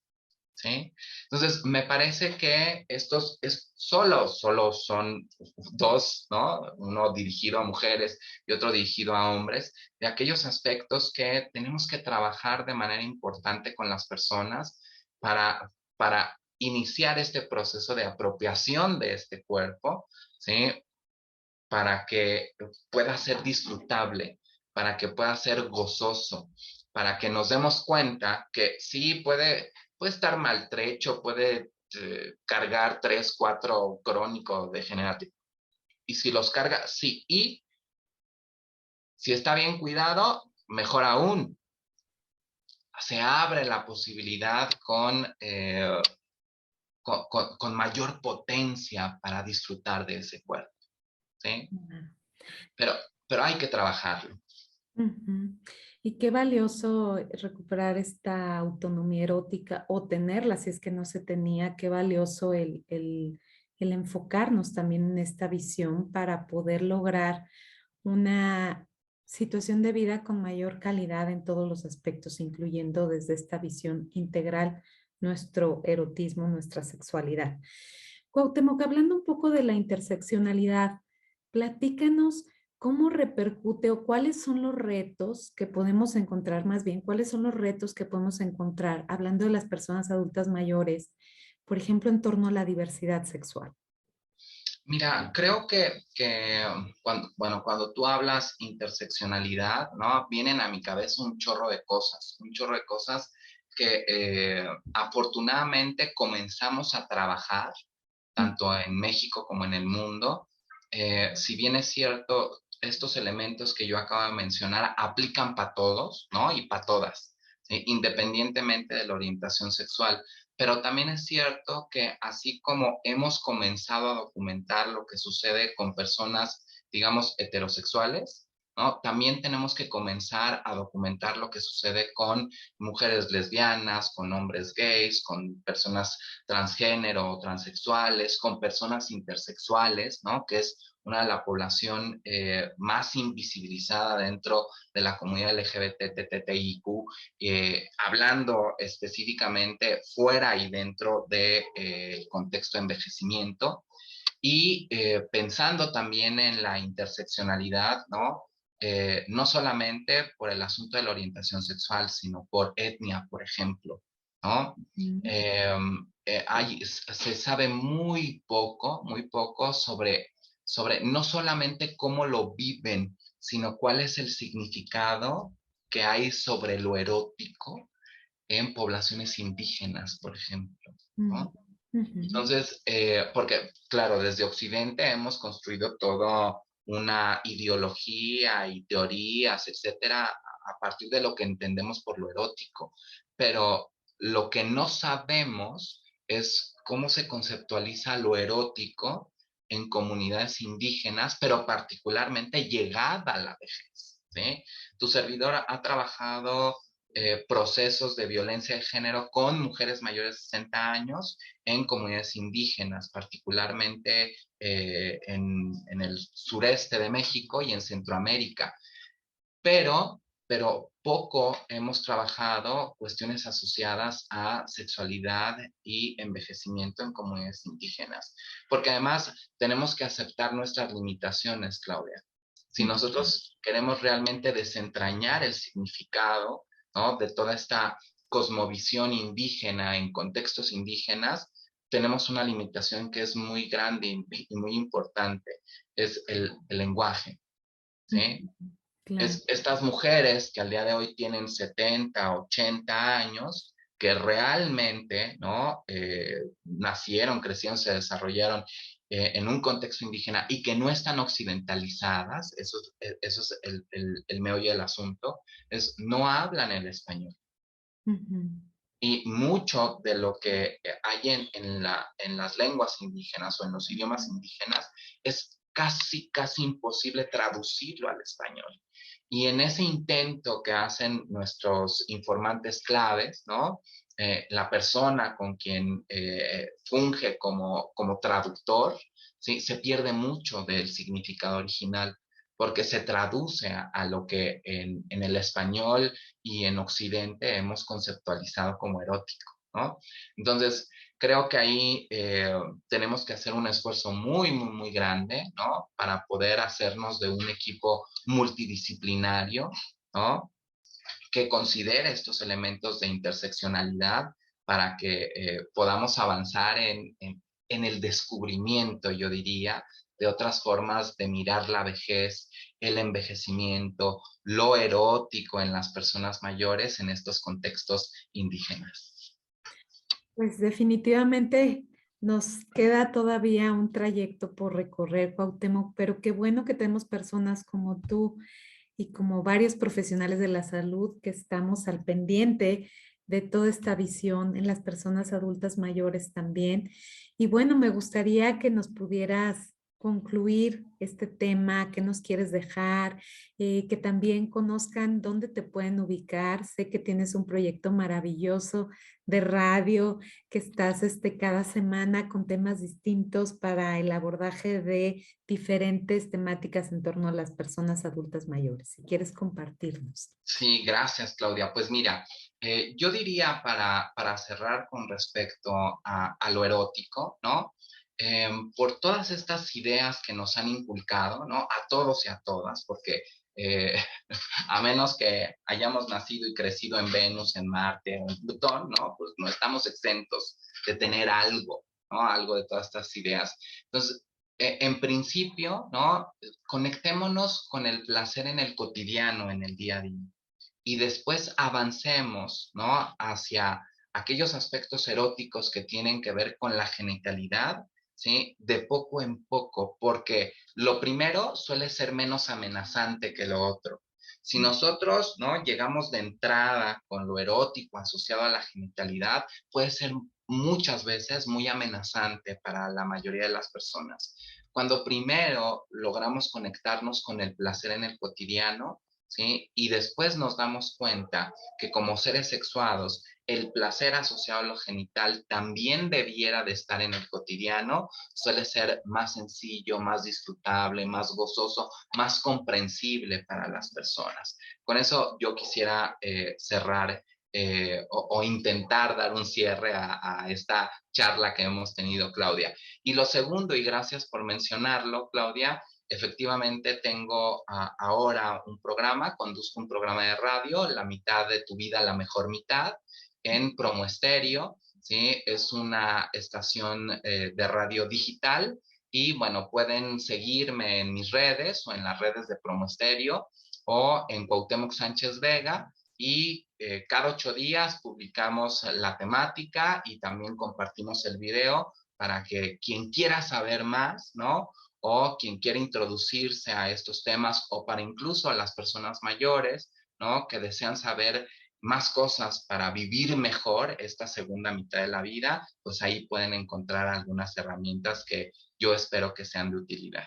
¿sí? Entonces, me parece que estos solo son dos, ¿no? Uno dirigido a mujeres y otro dirigido a hombres, de aquellos aspectos que tenemos que trabajar de manera importante con las personas para iniciar este proceso de apropiación de este cuerpo, ¿sí? Para que pueda ser disfrutable, para que pueda ser gozoso, para que nos demos cuenta que sí puede estar maltrecho, puede cargar 3, 4 crónicos degenerativos. Y si los carga, sí. Y si está bien cuidado, mejor aún. Se abre la posibilidad con mayor potencia para disfrutar de ese cuerpo, ¿sí? Pero, pero hay que trabajarlo. Ujú. Y qué valioso recuperar esta autonomía erótica o tenerla si es que no se tenía, qué valioso el enfocarnos también en esta visión para poder lograr una situación de vida con mayor calidad en todos los aspectos, incluyendo desde esta visión integral nuestro erotismo, nuestra sexualidad. Cuauhtémoc, hablando un poco de la interseccionalidad, platícanos cómo repercute o cuáles son los retos que podemos encontrar, más bien, cuáles son los retos que podemos encontrar hablando de las personas adultas mayores, por ejemplo, en torno a la diversidad sexual. Mira, creo que cuando tú hablas interseccionalidad, ¿no? Vienen a mi cabeza un chorro de cosas que afortunadamente comenzamos a trabajar, tanto en México como en el mundo. Si bien es cierto, estos elementos que yo acabo de mencionar aplican para todos, ¿no? Y para todas, ¿sí? Independientemente de la orientación sexual. Pero también es cierto que así como hemos comenzado a documentar lo que sucede con personas, digamos, heterosexuales, ¿no? También tenemos que comenzar a documentar lo que sucede con mujeres lesbianas, con hombres gays, con personas transgénero o transexuales, con personas intersexuales, ¿no? Que es una de la población más invisibilizada dentro de la comunidad LGBTTIQ, hablando específicamente fuera y dentro del contexto de envejecimiento y pensando también en la interseccionalidad, ¿no? No solamente por el asunto de la orientación sexual, sino por etnia, por ejemplo, ¿no? Mm. Se sabe muy poco sobre no solamente cómo lo viven, sino cuál es el significado que hay sobre lo erótico en poblaciones indígenas, por ejemplo, Mm. ¿no? Ujú. Entonces, porque, claro, desde Occidente hemos construido toda una ideología y teorías, etcétera, a partir de lo que entendemos por lo erótico. Pero lo que no sabemos es cómo se conceptualiza lo erótico en comunidades indígenas, pero particularmente llegada a la vejez, ¿sí? Tu servidor ha trabajado procesos de violencia de género con mujeres mayores de 60 años en comunidades indígenas, particularmente en el sureste de México y en Centroamérica. Pero poco hemos trabajado cuestiones asociadas a sexualidad y envejecimiento en comunidades indígenas, porque además tenemos que aceptar nuestras limitaciones, Claudia. Si nosotros queremos realmente desentrañar el significado, ¿no?, de toda esta cosmovisión indígena en contextos indígenas, tenemos una limitación que es muy grande y muy importante, es el lenguaje, ¿sí? Claro. Estas mujeres que al día de hoy tienen 70, 80 años, que realmente, ¿no?, nacieron, crecieron, se desarrollaron en un contexto indígena y que no están occidentalizadas, eso es el meollo del asunto, es no hablan el español. Y mucho de lo que hay en las lenguas indígenas o en los idiomas indígenas es casi imposible traducirlo al español. Y en ese intento que hacen nuestros informantes claves, ¿no? La persona con quien funge como traductor, ¿sí?, se pierde mucho del significado original porque se traduce a lo que en el español y en Occidente hemos conceptualizado como erótico, ¿no? Entonces, creo que ahí tenemos que hacer un esfuerzo muy grande, ¿no?, para poder hacernos de un equipo multidisciplinario, ¿no?, que considere estos elementos de interseccionalidad para que podamos avanzar en el descubrimiento, yo diría, de otras formas de mirar la vejez, el envejecimiento, lo erótico en las personas mayores en estos contextos indígenas. Pues definitivamente nos queda todavía un trayecto por recorrer, Cuauhtémoc, pero qué bueno que tenemos personas como tú y como varios profesionales de la salud que estamos al pendiente de toda esta visión en las personas adultas mayores también. Y bueno, me gustaría que nos pudieras concluir este tema, qué nos quieres dejar, que también conozcan dónde te pueden ubicar. Sé que tienes un proyecto maravilloso de radio, que estás cada semana con temas distintos para el abordaje de diferentes temáticas en torno a las personas adultas mayores. Si quieres compartirnos. Sí, gracias, Claudia. Pues mira, yo diría para cerrar con respecto a lo erótico, ¿no? Por todas estas ideas que nos han inculcado, ¿no? A todos y a todas, porque eh, a menos que hayamos nacido y crecido en Venus, en Marte o en Plutón, ¿no? Pues no estamos exentos de tener algo, ¿no? Algo de todas estas ideas. Entonces, en principio, ¿no? Conectémonos con el placer en el cotidiano, en el día a día y después avancemos, ¿no?, hacia aquellos aspectos eróticos que tienen que ver con la genitalidad, ¿sí?, de poco en poco, porque lo primero suele ser menos amenazante que lo otro. Si nosotros, ¿no?, llegamos de entrada con lo erótico asociado a la genitalidad, puede ser muchas veces muy amenazante para la mayoría de las personas. Cuando primero logramos conectarnos con el placer en el cotidiano, ¿sí?, y después nos damos cuenta que como seres sexuados, el placer asociado a lo genital también debiera de estar en el cotidiano, suele ser más sencillo, más disfrutable, más gozoso, más comprensible para las personas. Con eso yo quisiera cerrar o intentar dar un cierre a esta charla que hemos tenido, Claudia. Y lo segundo, y gracias por mencionarlo, Claudia, efectivamente tengo ahora un programa, conduzco un programa de radio, La mitad de tu vida, la mejor mitad, en Promo Estéreo, ¿sí? Es una estación de radio digital y bueno, pueden seguirme en mis redes o en las redes de Promo Estéreo o en Cuauhtémoc Sánchez Vega y cada 8 días publicamos la temática y también compartimos el video para que quien quiera saber más, ¿no?, o quien quiera introducirse a estos temas o para incluso a las personas mayores, ¿no?, que desean saber más cosas para vivir mejor esta segunda mitad de la vida, pues ahí pueden encontrar algunas herramientas que yo espero que sean de utilidad.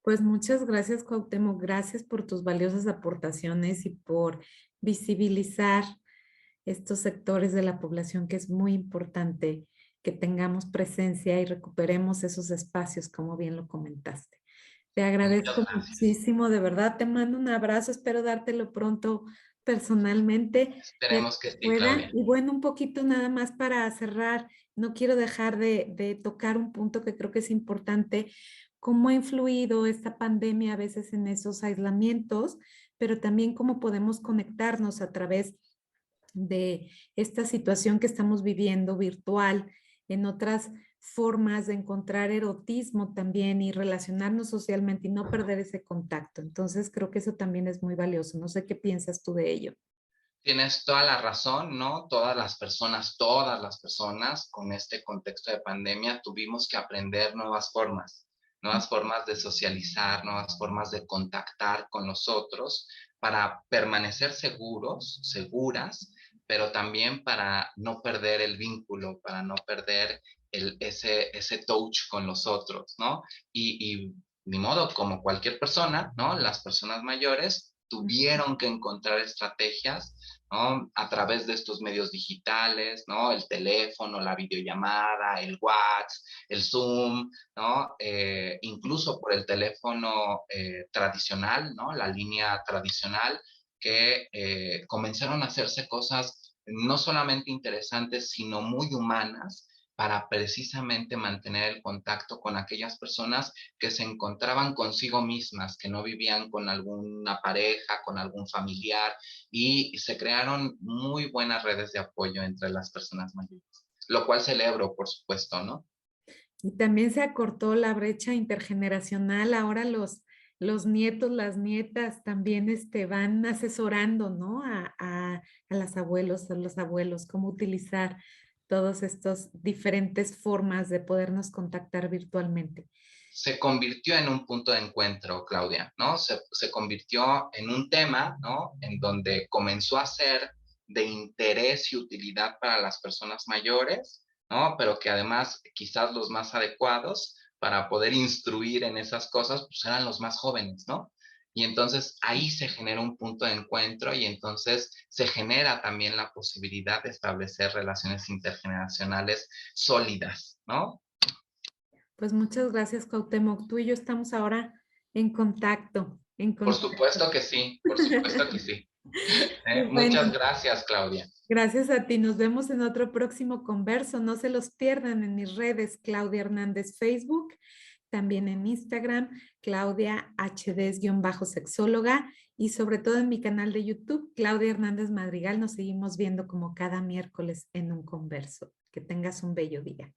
Pues muchas gracias, Cuauhtémoc. Gracias por tus valiosas aportaciones y por visibilizar estos sectores de la población que es muy importante que tengamos presencia y recuperemos esos espacios, como bien lo comentaste. Te Muchas agradezco gracias. muchísimo, de verdad. Te mando un abrazo, espero dártelo pronto personalmente, ya Esperemos que que sí, pueda. Claudia. Y bueno, un poquito nada más para cerrar, no quiero dejar de tocar un punto que creo que es importante, cómo ha influido esta pandemia a veces en esos aislamientos, pero también cómo podemos conectarnos a través de esta situación que estamos viviendo virtual, en otras formas de encontrar erotismo también y relacionarnos socialmente y no perder ese contacto. Entonces creo que eso también es muy valioso. No sé qué piensas tú de ello. Tienes toda la razón, ¿no? Todas las personas con este contexto de pandemia tuvimos que aprender nuevas formas de socializar, nuevas formas de contactar con los otros para permanecer seguros, seguras, pero también para no perder el vínculo, para no perder ese touch con los otros, ¿no? Y ni modo, como cualquier persona, ¿no? Las personas mayores tuvieron que encontrar estrategias, ¿no? A través de estos medios digitales, ¿no? El teléfono, la videollamada, el WhatsApp, el Zoom, ¿no? Incluso por el teléfono tradicional, ¿no? La línea tradicional, que comenzaron a hacerse cosas no solamente interesantes, sino muy humanas para precisamente mantener el contacto con aquellas personas que se encontraban consigo mismas, que no vivían con alguna pareja, con algún familiar, y se crearon muy buenas redes de apoyo entre las personas mayores, lo cual celebro, por supuesto, ¿no? Y también se acortó la brecha intergeneracional. Ahora los nietos, las nietas también van asesorando, ¿no? A las abuelos, a los abuelos, cómo utilizar todos estos diferentes formas de podernos contactar virtualmente. Se convirtió en un punto de encuentro, Claudia, ¿no? Se convirtió en un tema, ¿no? En donde comenzó a ser de interés y utilidad para las personas mayores, ¿no? Pero que además quizás los más adecuados para poder instruir en esas cosas, pues eran los más jóvenes, ¿no? Y entonces ahí se genera un punto de encuentro y entonces se genera también la posibilidad de establecer relaciones intergeneracionales sólidas, ¿no? Pues muchas gracias, Cuauhtémoc. Tú y yo estamos ahora en contacto, en Por contacto. supuesto que sí, por supuesto que sí. Pues Muchas bueno, gracias, Claudia. gracias a ti. Nos vemos en otro próximo converso. No se los pierdan en mis redes, Claudia Hernández Facebook, también en Instagram, Claudia HD-sexóloga y sobre todo en mi canal de YouTube, Claudia Hernández Madrigal. Nos seguimos viendo como cada miércoles en un converso. Que tengas un bello día.